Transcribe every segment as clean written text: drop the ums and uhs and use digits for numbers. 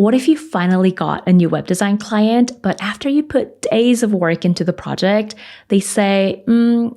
What if you finally got a new web design client, but after you put days of work into the project, they say,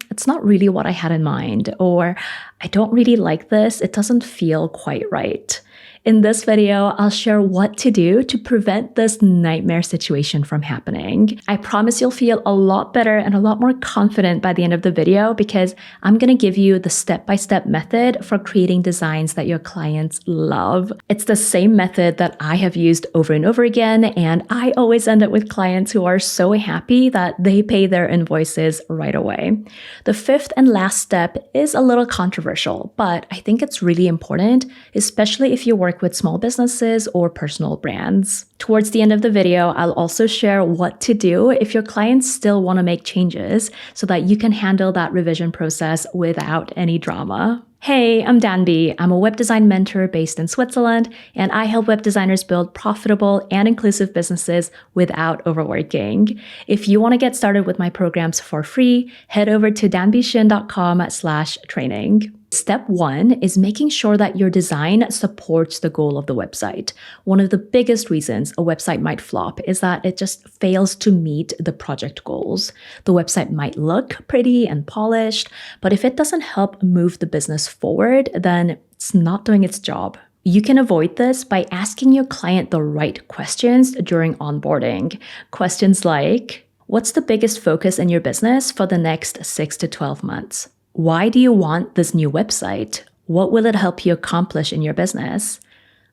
it's not really what I had in mind, or I don't really like this, it doesn't feel quite right. In this video, I'll share what to do to prevent this nightmare situation from happening. I promise you'll feel a lot better and a lot more confident by the end of the video because I'm going to give you the step-by-step method for creating designs that your clients love. It's the same method that I have used over and over again, and I always end up with clients who are so happy that they pay their invoices right away. The fifth and last step is a little controversial, but I think it's really important, especially if you work with small businesses or personal brands. Towards the end of the video, I'll also share what to do if your clients still want to make changes so that you can handle that revision process without any drama. Hey, I'm Danbee. I'm a web design mentor based in Switzerland, and I help web designers build profitable and inclusive businesses without overworking. If you want to get started with my programs for free, head over to danbeeshin.com/training. Step 1 is making sure that your design supports the goal of the website. One of the biggest reasons a website might flop is that it just fails to meet the project goals. The website might look pretty and polished, but if it doesn't help move the business forward, then it's not doing its job. You can avoid this by asking your client the right questions during onboarding. Questions like, what's the biggest focus in your business for the next 6 to 12 months? Why do you want this new website? What will it help you accomplish in your business?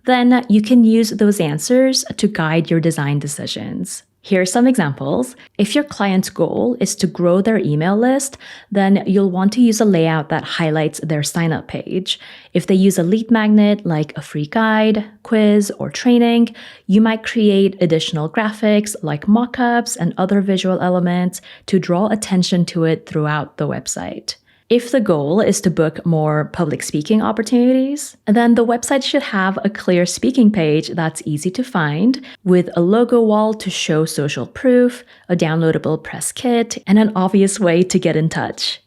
Then you can use those answers to guide your design decisions. Here are some examples. If your client's goal is to grow their email list, then you'll want to use a layout that highlights their sign-up page. If they use a lead magnet like a free guide, quiz, or training, you might create additional graphics like mockups and other visual elements to draw attention to it throughout the website. If the goal is to book more public speaking opportunities, then the website should have a clear speaking page that's easy to find, with a logo wall to show social proof, a downloadable press kit, and an obvious way to get in touch.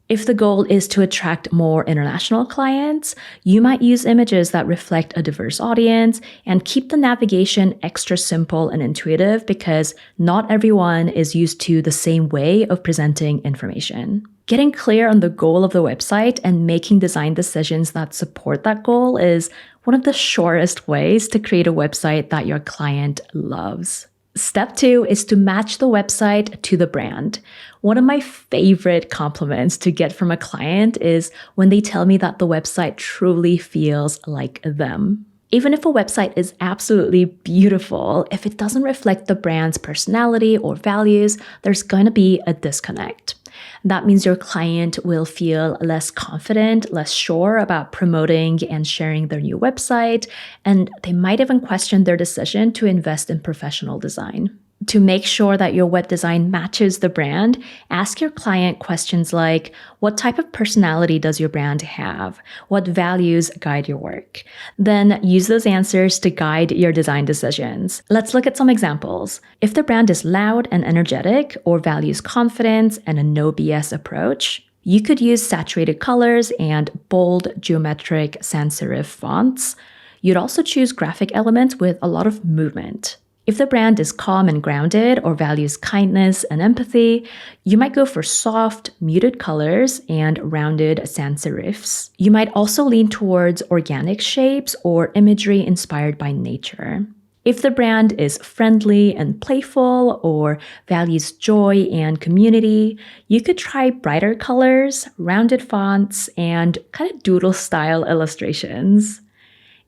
If the goal is to attract more international clients, you might use images that reflect a diverse audience and keep the navigation extra simple and intuitive because not everyone is used to the same way of presenting information. Getting clear on the goal of the website and making design decisions that support that goal is one of the surest ways to create a website that your client loves. Step 2 is to match the website to the brand. One of my favorite compliments to get from a client is when they tell me that the website truly feels like them. Even if a website is absolutely beautiful, if it doesn't reflect the brand's personality or values, there's going to be a disconnect. That means your client will feel less confident, less sure about promoting and sharing their new website, and they might even question their decision to invest in professional design. To make sure that your web design matches the brand, ask your client questions like, what type of personality does your brand have? What values guide your work? Then use those answers to guide your design decisions. Let's look at some examples. If the brand is loud and energetic or values confidence and a no BS approach, you could use saturated colors and bold geometric sans serif fonts. You'd also choose graphic elements with a lot of movement. If the brand is calm and grounded or values kindness and empathy, you might go for soft, muted colors and rounded sans serifs. You might also lean towards organic shapes or imagery inspired by nature. If the brand is friendly and playful or values joy and community, you could try brighter colors, rounded fonts, and kind of doodle-style illustrations.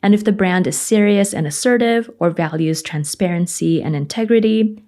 And if the brand is serious and assertive or values transparency and integrity,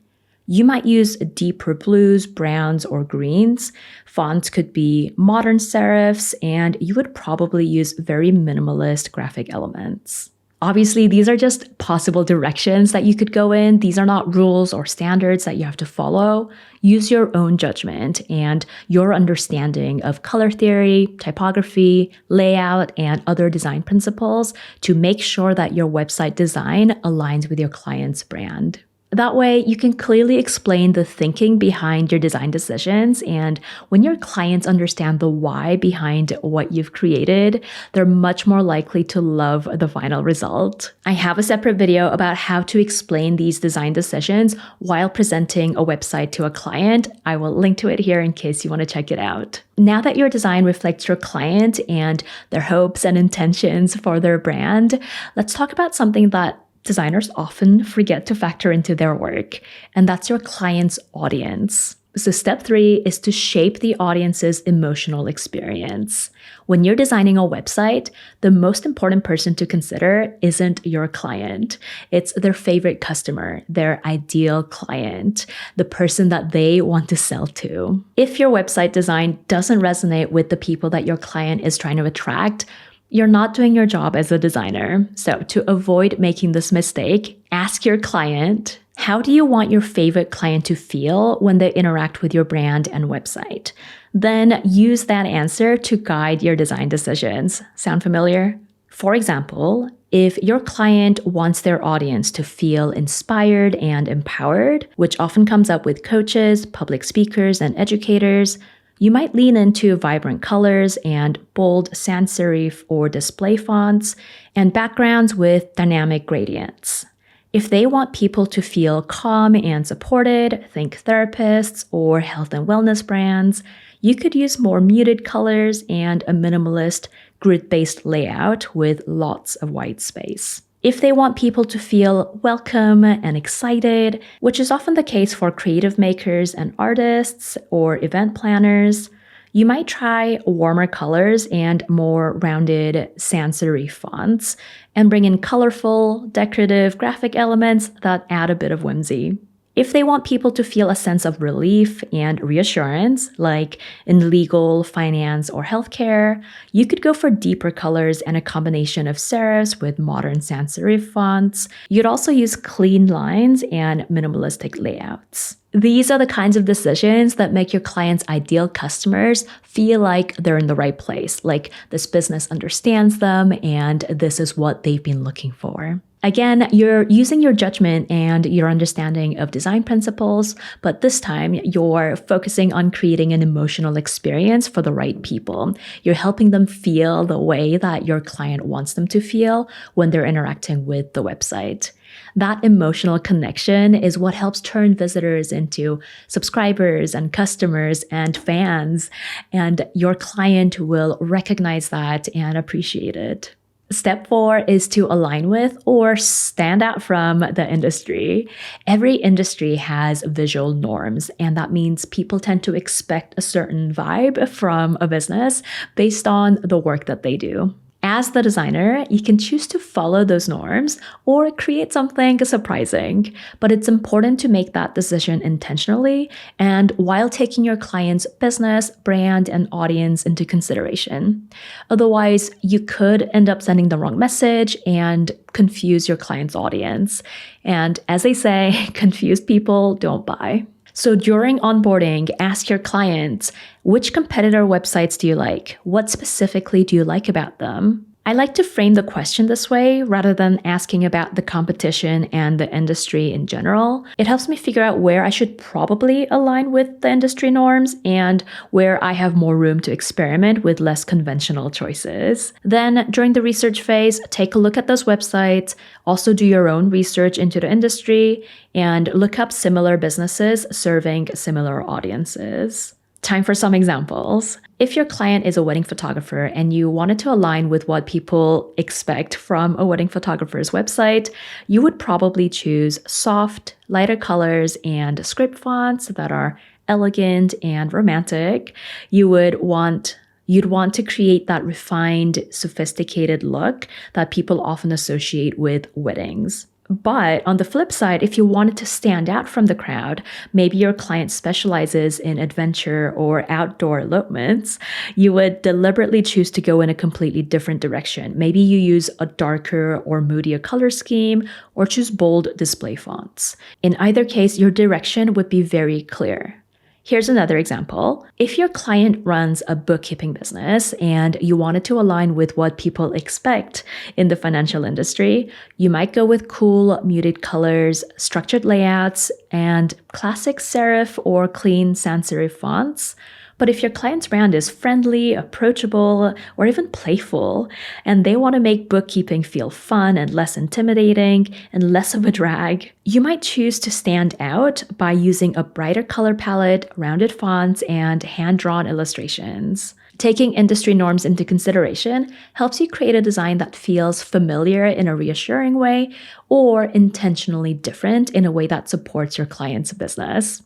you might use deeper blues, browns, or greens. Fonts could be modern serifs, and you would probably use very minimalist graphic elements. Obviously, these are just possible directions that you could go in. These are not rules or standards that you have to follow. Use your own judgment and your understanding of color theory, typography, layout, and other design principles to make sure that your website design aligns with your client's brand. That way, you can clearly explain the thinking behind your design decisions. And when your clients understand the why behind what you've created, they're much more likely to love the final result. I have a separate video about how to explain these design decisions while presenting a website to a client. I will link to it here in case you want to check it out. Now that your design reflects your client and their hopes and intentions for their brand, let's talk about something that designers often forget to factor into their work, and that's your client's audience. So step 3 is to shape the audience's emotional experience. When you're designing a website, the most important person to consider isn't your client. It's their favorite customer, their ideal client, the person that they want to sell to. If your website design doesn't resonate with the people that your client is trying to attract, you're not doing your job as a designer. So to avoid making this mistake, ask your client, how do you want your favorite client to feel when they interact with your brand and website? Then use that answer to guide your design decisions. Sound familiar? For example, if your client wants their audience to feel inspired and empowered, which often comes up with coaches, public speakers, and educators, you might lean into vibrant colors and bold sans serif or display fonts and backgrounds with dynamic gradients. If they want people to feel calm and supported, think therapists or health and wellness brands, you could use more muted colors and a minimalist grid-based layout with lots of white space. If they want people to feel welcome and excited, which is often the case for creative makers and artists or event planners, you might try warmer colors and more rounded sans serif fonts and bring in colorful, decorative graphic elements that add a bit of whimsy. If they want people to feel a sense of relief and reassurance, like in legal, finance, or healthcare, you could go for deeper colors and a combination of serifs with modern sans serif fonts. You'd also use clean lines and minimalistic layouts. These are the kinds of decisions that make your client's ideal customers feel like they're in the right place, like this business understands them and this is what they've been looking for. Again, you're using your judgment and your understanding of design principles, but this time you're focusing on creating an emotional experience for the right people. You're helping them feel the way that your client wants them to feel when they're interacting with the website. That emotional connection is what helps turn visitors into subscribers and customers and fans, and your client will recognize that and appreciate it. Step 4 is to align with or stand out from the industry. Every industry has visual norms, and that means people tend to expect a certain vibe from a business based on the work that they do. As the designer, you can choose to follow those norms or create something surprising, but it's important to make that decision intentionally and while taking your client's business, brand, and audience into consideration. Otherwise, you could end up sending the wrong message and confuse your client's audience. And as they say, confused people don't buy. So during onboarding, ask your clients, which competitor websites do you like? What specifically do you like about them? I like to frame the question this way rather than asking about the competition and the industry in general. It helps me figure out where I should probably align with the industry norms and where I have more room to experiment with less conventional choices. Then, during the research phase, take a look at those websites, also do your own research into the industry, and look up similar businesses serving similar audiences. Time for some examples. If your client is a wedding photographer and you wanted to align with what people expect from a wedding photographer's website, you would probably choose soft, lighter colors and script fonts that are elegant and romantic. You'd want to create that refined, sophisticated look that people often associate with weddings. But on the flip side, if you wanted to stand out from the crowd, maybe your client specializes in adventure or outdoor elopements, you would deliberately choose to go in a completely different direction. Maybe you use a darker or moodier color scheme or choose bold display fonts. In either case, your direction would be very clear. Here's another example. If your client runs a bookkeeping business and you wanted to align with what people expect in the financial industry, you might go with cool, muted colors, structured layouts, and classic serif or clean sans serif fonts. But if your client's brand is friendly, approachable, or even playful, and they want to make bookkeeping feel fun and less intimidating and less of a drag, you might choose to stand out by using a brighter color palette, rounded fonts, and hand-drawn illustrations. Taking industry norms into consideration helps you create a design that feels familiar in a reassuring way or intentionally different in a way that supports your client's business.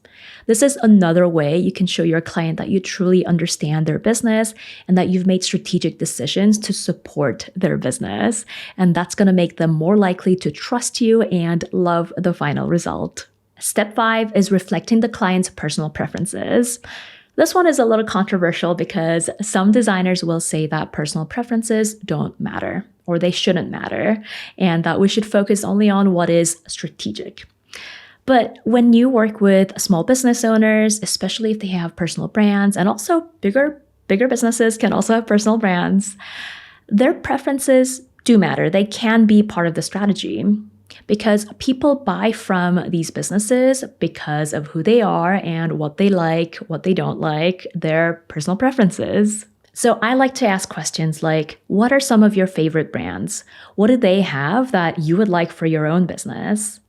This is another way you can show your client that you truly understand their business and that you've made strategic decisions to support their business. And that's going to make them more likely to trust you and love the final result. Step 5 is reflecting the client's personal preferences. This one is a little controversial because some designers will say that personal preferences don't matter or they shouldn't matter, and that we should focus only on what is strategic. But when you work with small business owners, especially if they have personal brands, and also bigger businesses can also have personal brands, their preferences do matter. They can be part of the strategy. Because people buy from these businesses because of who they are and what they like, what they don't like, their personal preferences. So I like to ask questions like, what are some of your favorite brands? What do they have that you would like for your own business?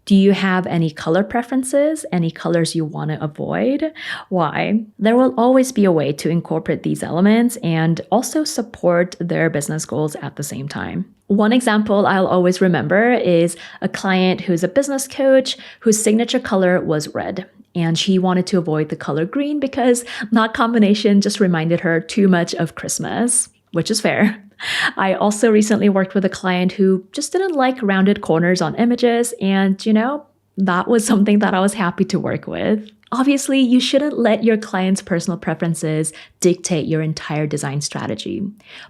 Do you have any color preferences? Any colors you want to avoid? Why? There will always be a way to incorporate these elements and also support their business goals at the same time. One example I'll always remember is a client who's a business coach whose signature color was red. And she wanted to avoid the color green because that combination just reminded her too much of Christmas, which is fair. I also recently worked with a client who just didn't like rounded corners on images, and that was something that I was happy to work with. Obviously, you shouldn't let your client's personal preferences dictate your entire design strategy.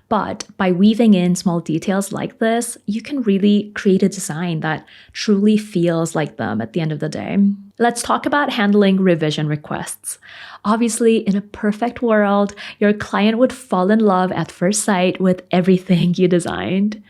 But by weaving in small details like this, you can really create a design that truly feels like them at the end of the day. Let's talk about handling revision requests. Obviously, in a perfect world, your client would fall in love at first sight with everything you designed.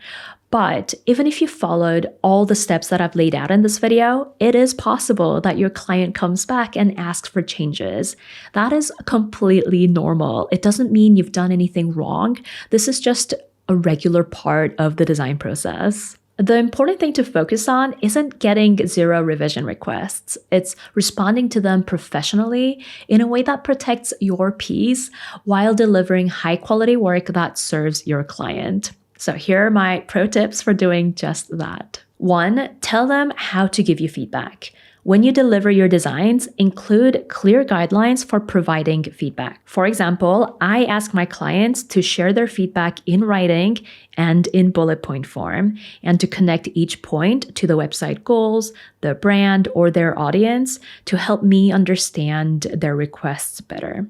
But even if you followed all the steps that I've laid out in this video, it is possible that your client comes back and asks for changes. That is completely normal. It doesn't mean you've done anything wrong. This is just a regular part of the design process. The important thing to focus on isn't getting 0 revision requests. It's responding to them professionally in a way that protects your peace while delivering high-quality work that serves your client. So here are my pro tips for doing just that. 1, tell them how to give you feedback. When you deliver your designs, include clear guidelines for providing feedback. For example, I ask my clients to share their feedback in writing and in bullet point form, and to connect each point to the website goals, the brand, or their audience to help me understand their requests better.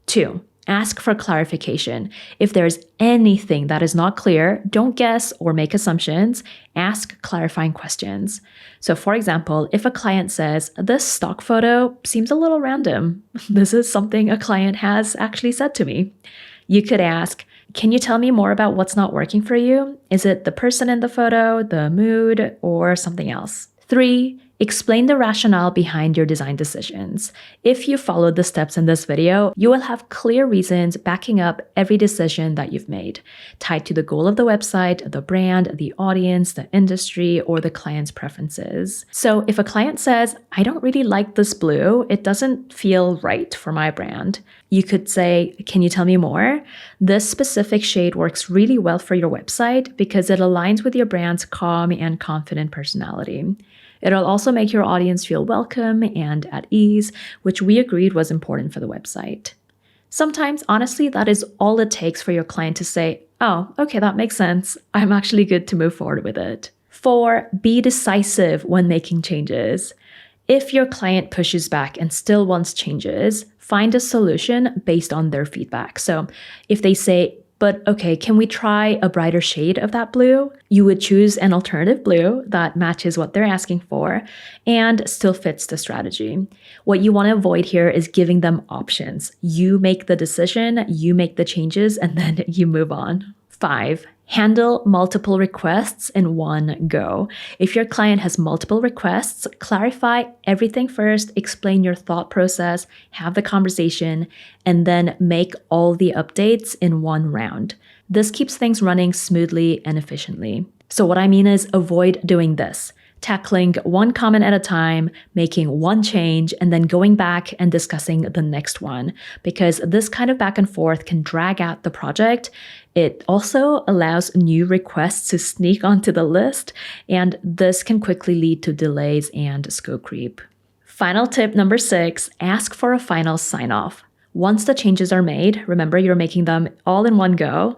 2, ask for clarification. If there's anything that is not clear, don't guess or make assumptions. Ask clarifying questions. So for example, if a client says, "This stock photo seems a little random," this is something a client has actually said to me. You could ask, "Can you tell me more about what's not working for you? Is it the person in the photo, the mood, or something else?" 3, explain the rationale behind your design decisions. If you followed the steps in this video, you will have clear reasons backing up every decision that you've made, tied to the goal of the website, the brand, the audience, the industry, or the client's preferences. So if a client says, "I don't really like this blue, it doesn't feel right for my brand," you could say, "Can you tell me more? This specific shade works really well for your website because it aligns with your brand's calm and confident personality. It'll also make your audience feel welcome and at ease, which we agreed was important for the website." Sometimes, honestly, that is all it takes for your client to say, "Oh, okay, that makes sense. I'm actually good to move forward with it." 4, be decisive when making changes. If your client pushes back and still wants changes, find a solution based on their feedback. So if they say, But okay, can we try a brighter shade of that blue? You would choose an alternative blue that matches what they're asking for and still fits the strategy. What you want to avoid here is giving them options. You make the decision, you make the changes, and then you move on. 5. Handle multiple requests in one go. If your client has multiple requests, clarify everything first, explain your thought process, have the conversation, and then make all the updates in one round. This keeps things running smoothly and efficiently. So what I mean is avoid doing this. Tackling one comment at a time, making one change, and then going back and discussing the next one, because this kind of back and forth can drag out the project. It also allows new requests to sneak onto the list, and this can quickly lead to delays and scope creep. Final tip number 6, ask for a final sign-off. Once the changes are made, remember you're making them all in one go,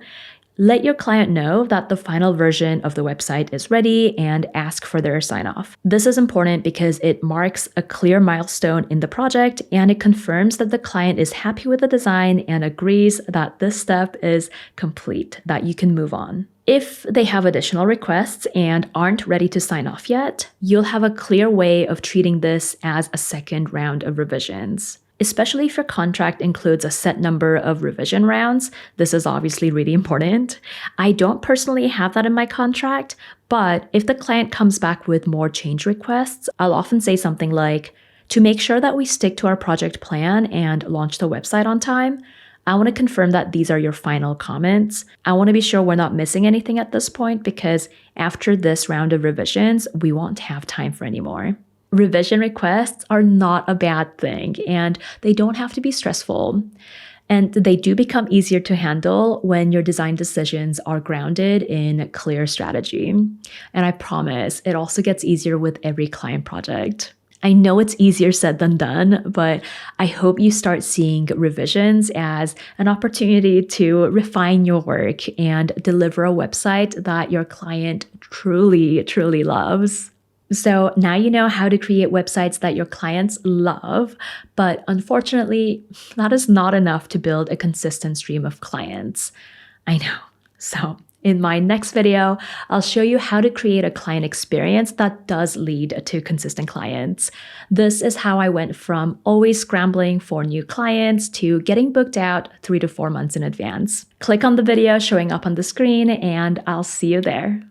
let your client know that the final version of the website is ready and ask for their sign-off. This is important because it marks a clear milestone in the project and it confirms that the client is happy with the design and agrees that this step is complete, that you can move on. If they have additional requests and aren't ready to sign off yet, you'll have a clear way of treating this as a second round of revisions. Especially if your contract includes a set number of revision rounds, this is obviously really important. I don't personally have that in my contract, but if the client comes back with more change requests, I'll often say something like, to make sure that we stick to our project plan and launch the website on time, I want to confirm that these are your final comments. I want to be sure we're not missing anything at this point because after this round of revisions, we won't have time for any more. Revision requests are not a bad thing, and they don't have to be stressful. And they do become easier to handle when your design decisions are grounded in clear strategy. And I promise it also gets easier with every client project. I know it's easier said than done, but I hope you start seeing revisions as an opportunity to refine your work and deliver a website that your client truly, truly loves. So now you know how to create websites that your clients love, but unfortunately, that is not enough to build a consistent stream of clients. I know. So in my next video, I'll show you how to create a client experience that does lead to consistent clients. This is how I went from always scrambling for new clients to getting booked out 3 to 4 months in advance. Click on the video showing up on the screen, and I'll see you there.